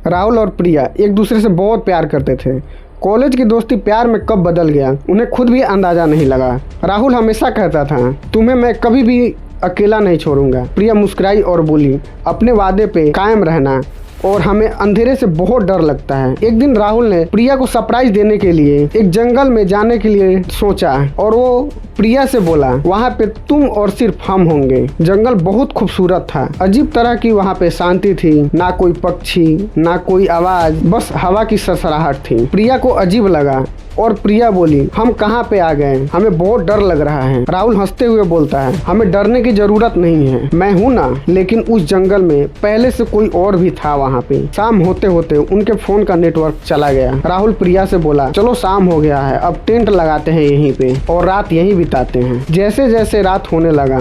राहुल और प्रिया एक दूसरे से बहुत प्यार करते थे। कॉलेज की दोस्ती प्यार में कब बदल गया उन्हें खुद भी अंदाजा नहीं लगा। राहुल हमेशा कहता था तुम्हें मैं कभी भी अकेला नहीं छोड़ूंगा। प्रिया मुस्कुराई और बोली अपने वादे पे कायम रहना, और हमें अंधेरे से बहुत डर लगता है। एक दिन राहुल ने प्रिया को सरप्राइज देने के लिए एक जंगल में जाने के लिए सोचा और वो प्रिया से बोला वहाँ पे तुम और सिर्फ हम होंगे। जंगल बहुत खूबसूरत था, अजीब तरह की वहाँ पे शांति थी, ना कोई पक्षी ना कोई आवाज, बस हवा की सरसराहट थी। प्रिया को अजीब लगा और प्रिया बोली हम कहाँ पे आ गए, हमें बहुत डर लग रहा है। राहुल हंसते हुए बोलता है हमें डरने की जरूरत नहीं है, मैं हूँ ना। लेकिन उस जंगल में पहले से कोई और भी था वहाँ पे। शाम होते होते उनके फोन का नेटवर्क चला गया। राहुल प्रिया से बोला चलो शाम हो गया है, अब टेंट लगाते हैं यहीं पे और रात यहीं बिताते हैं। जैसे जैसे रात होने लगा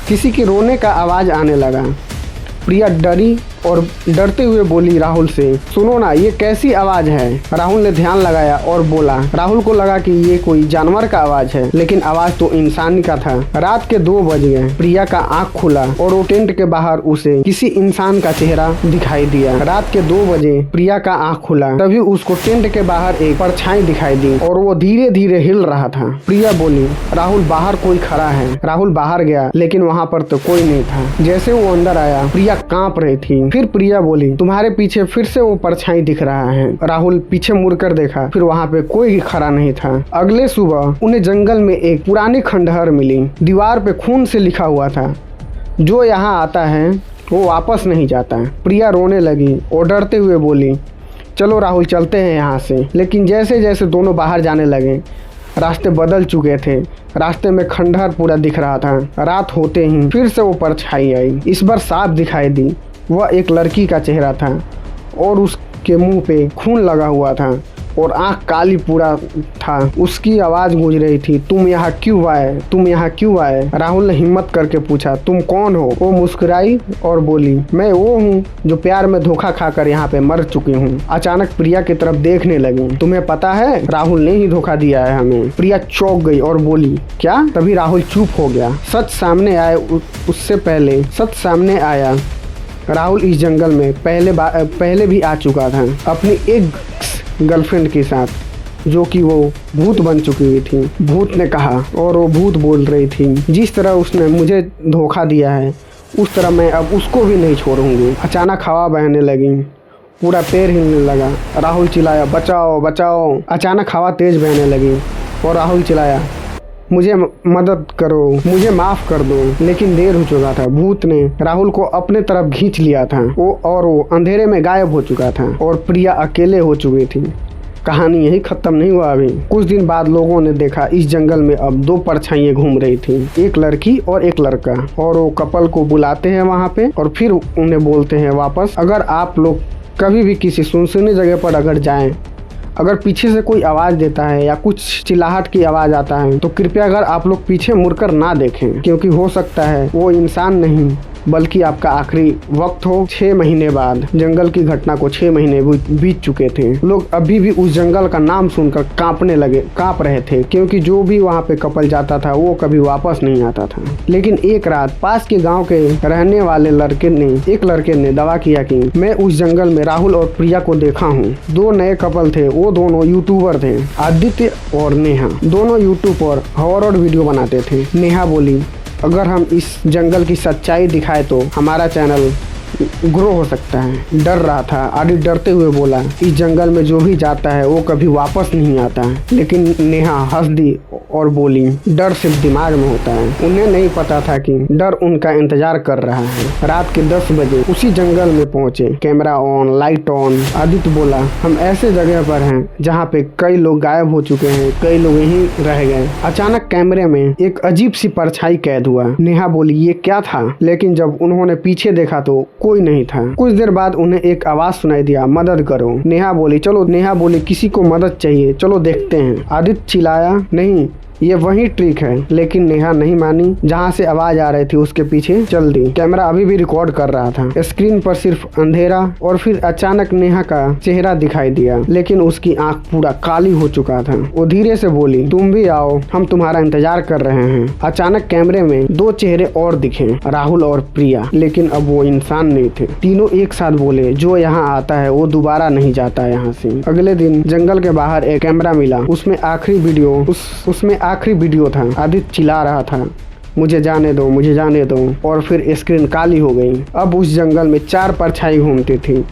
किसी के रोने का आवाज आने लगा। प्रिया डरी और डरते हुए बोली राहुल से सुनो ना ये कैसी आवाज है। राहुल ने ध्यान लगाया और बोला। राहुल को लगा कि ये कोई जानवर का आवाज है, लेकिन आवाज तो इंसान का था। रात के 2 बज गए। प्रिया का आंख खुला और वो टेंट के बाहर उसे किसी इंसान का चेहरा दिखाई दिया। रात के 2 बजे प्रिया का आंख खुला, तभी उसको टेंट के बाहर एक परछाई दिखाई दी और वो धीरे धीरे हिल रहा था। प्रिया बोली राहुल बाहर कोई खड़ा है। राहुल बाहर गया लेकिन वहाँ पर तो कोई नहीं था। जैसे वो अंदर आया प्रिया कांप रही थी। फिर प्रिया बोली तुम्हारे पीछे फिर से वो परछाई दिख रहा है। राहुल पीछे मुड़कर देखा, फिर वहाँ पे कोई खड़ा नहीं था। अगले सुबह उन्हें जंगल में एक पुरानी खंडहर मिली। दीवार पे खून से लिखा हुआ था जो यहाँ आता है वो वापस नहीं जाता। प्रिया रोने लगी और डरते हुए बोली चलो राहुल चलते हैं यहाँ से। लेकिन जैसे जैसे दोनों बाहर जाने लगे रास्ते बदल चुके थे। रास्ते में खंडहर पूरा दिख रहा था। रात होते ही फिर से वो परछाई आई। इस बार साफ दिखाई दी। वह एक लड़की का चेहरा था और उसके मुंह पे खून लगा हुआ था और आंख काली पूरा था। उसकी आवाज गूंज रही थी तुम यहाँ क्यों आए, तुम यहाँ क्यों आए। राहुल ने हिम्मत करके पूछा तुम कौन हो। वो मुस्कुराई और बोली मैं वो हूँ जो प्यार में धोखा खाकर यहाँ पे मर चुकी हूँ। अचानक प्रिया की तरफ देखने लगी। तुम्हें पता है राहुल ने ही धोखा दिया है हमें। प्रिया चौंक गई और बोली क्या। तभी राहुल चुप हो गया। सच सामने आए उससे पहले सच सामने आया। राहुल इस जंगल में पहले भी आ चुका था अपनी एक गर्लफ्रेंड के साथ, जो कि वो भूत बन चुकी हुई थी। भूत ने कहा और वो भूत बोल रही थी जिस तरह उसने मुझे धोखा दिया है उस तरह मैं अब उसको भी नहीं छोड़ूंगी। अचानक हवा बहने लगी, पूरा पैर हिलने लगा। राहुल चिल्लाया बचाओ बचाओ। अचानक हवा तेज बहने लगी और राहुल चिल्लाया मुझे मदद करो, मुझे माफ कर दो। लेकिन देर हो चुका था। भूत ने राहुल को अपने तरफ खींच लिया था वो अंधेरे में गायब हो चुका था और प्रिया अकेले हो चुकी थी। कहानी यही खत्म नहीं हुआ। अभी कुछ दिन बाद लोगों ने देखा इस जंगल में अब 2 परछाइयां घूम रही थी, एक लड़की और एक लड़का। और वो कपल को बुलाते हैं वहाँ पे और फिर उन्हें बोलते हैं वापस अगर आप लोग कभी भी किसी सुनसुनी जगह पर अगर जाएं, अगर पीछे से कोई आवाज़ देता है या कुछ चिल्लाहट की आवाज़ आता है तो कृपया अगर आप लोग पीछे मुड़कर ना देखें, क्योंकि हो सकता है वो इंसान नहीं बल्कि आपका आखिरी वक्त हो। 6 महीने बाद जंगल की घटना को 6 महीने बीत चुके थे। लोग अभी भी उस जंगल का नाम सुनकर कांप रहे थे, क्योंकि जो भी वहाँ पे कपल जाता था वो कभी वापस नहीं आता था। लेकिन एक रात पास के गांव के रहने वाले एक लड़के ने दावा किया कि मैं उस जंगल में राहुल और प्रिया को देखा हूँ। 2 नए कपल थे, वो दोनों यूट्यूबर थे, आदित्य और नेहा। दोनों यूट्यूब पर हॉरर वीडियो बनाते थे। नेहा बोली अगर हम इस जंगल की सच्चाई दिखाए तो हमारा चैनल ग्रो हो सकता है। डर रहा था। आदित्य डरते हुए बोला इस जंगल में जो भी जाता है वो कभी वापस नहीं आता है। लेकिन नेहा हंस दी और बोली डर सिर्फ दिमाग में होता है। उन्हें नहीं पता था कि डर उनका इंतजार कर रहा है। रात के 10 बजे उसी जंगल में पहुंचे, camera on, light on. Aditya बोला हम ऐसे जगह पर हैं जहाँ पे कई लोग गायब हो चुके हैं, कई लोग यहीं रह गए। अचानक कैमरे में एक अजीब सी परछाई कैद हुआ। नेहा बोली ये क्या था, लेकिन जब उन्होंने पीछे देखा तो कोई नहीं था। कुछ देर बाद उन्हें एक आवाज सुनाई दिया मदद करो। नेहा बोली किसी को मदद चाहिए, चलो देखते हैं। आदित्य चिल्लाया नहीं ये वही ट्रिक है, लेकिन नेहा नहीं मानी। जहाँ से आवाज आ रही थी उसके पीछे चल दी। कैमरा अभी भी रिकॉर्ड कर रहा था। स्क्रीन पर सिर्फ अंधेरा और फिर अचानक नेहा का चेहरा दिखाई दिया, लेकिन उसकी आंख पूरा काली हो चुका था। वो धीरे से बोली, तुम भी आओ, हम तुम्हारा इंतजार कर रहे हैं। अचानक कैमरे में दो चेहरे और दिखे, राहुल और प्रिया, लेकिन अब वो इंसान नहीं थे। तीनों एक साथ बोले, जो यहाँ आता है वो दोबारा नहीं जाता यहाँ से। अगले दिन जंगल के बाहर एक कैमरा मिला। उसमें आखिरी वीडियो था। आदित्य चिल्ला रहा था, मुझे जाने दो, मुझे जाने दो। और फिर स्क्रीन काली हो गई। अब उस जंगल में 4 परछाई घूमती थी,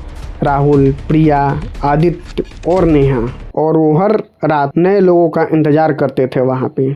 राहुल, प्रिया, आदित्य और नेहा। और वो हर रात नए लोगों का इंतजार करते थे वहाँ पे।